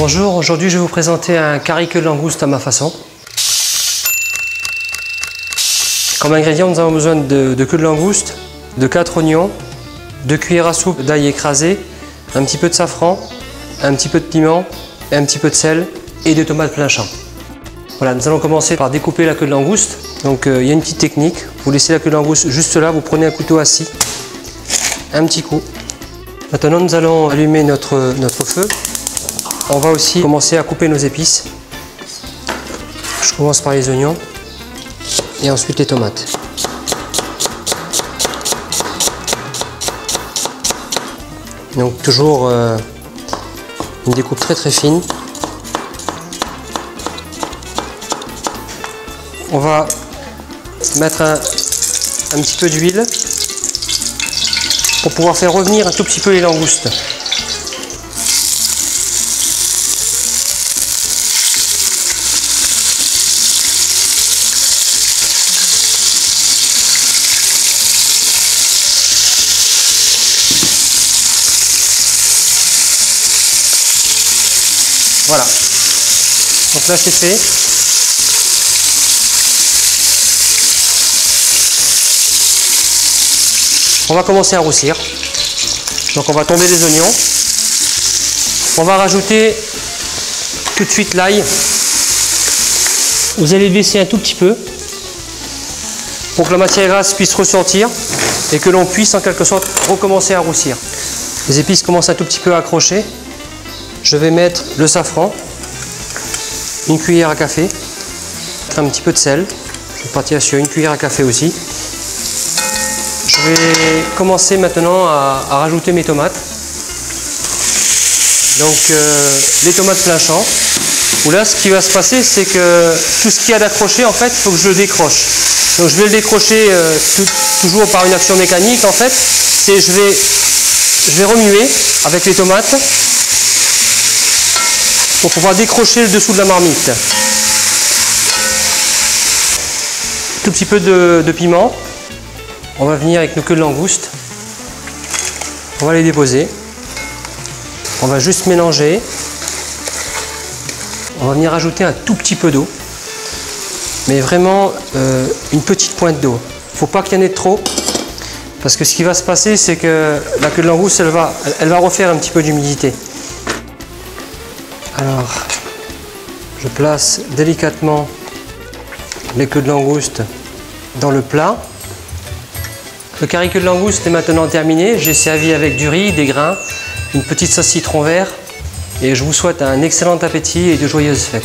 Bonjour, aujourd'hui je vais vous présenter un curry queue de langouste à ma façon. Comme ingrédient, nous avons besoin de queue de langouste, de 4 oignons, 2 cuillères à soupe d'ail écrasé, un petit peu de safran, un petit peu de piment, un petit peu de sel et des tomates plein champ. Voilà, nous allons commencer par découper la queue de langouste. Donc il y a une petite technique, vous laissez la queue de langouste juste là, vous prenez un couteau assis, un petit coup. Maintenant nous allons allumer notre feu. On va aussi commencer à couper nos épices. Je commence par les oignons et ensuite les tomates. Donc toujours une découpe très fine. On va mettre un petit peu d'huile pour pouvoir faire revenir un tout petit peu les langoustes. Voilà, donc là c'est fait. On va commencer à roussir. Donc on va tomber les oignons. On va rajouter tout de suite l'ail. Vous allez le baisser un tout petit peu pour que la matière grasse puisse ressortir et que l'on puisse en quelque sorte recommencer à roussir. Les épices commencent un tout petit peu à accrocher. Je vais mettre le safran, une cuillère à café, un petit peu de sel, je vais partir sur une cuillère à café aussi. Je vais commencer maintenant à rajouter mes tomates. Donc les tomates plein champ, où là ce qui va se passer c'est que tout ce qu'il y a d'accroché en fait il faut que je le décroche. Donc je vais le décrocher toujours par une action mécanique en fait, c'est je vais remuer avec les tomates pour pouvoir décrocher le dessous de la marmite. Tout petit peu de piment. On va venir avec nos queues de langouste. On va les déposer. On va juste mélanger. On va venir ajouter un tout petit peu d'eau. Mais vraiment une petite pointe d'eau. Il ne faut pas qu'il y en ait trop. Parce que ce qui va se passer, c'est que la queue de langouste, elle va refaire un petit peu d'humidité. Alors, je place délicatement les queues de langouste dans le plat. Le curry queue de langouste est maintenant terminé. J'ai servi avec du riz, des grains, une petite sauce citron vert. Et je vous souhaite un excellent appétit et de joyeuses fêtes.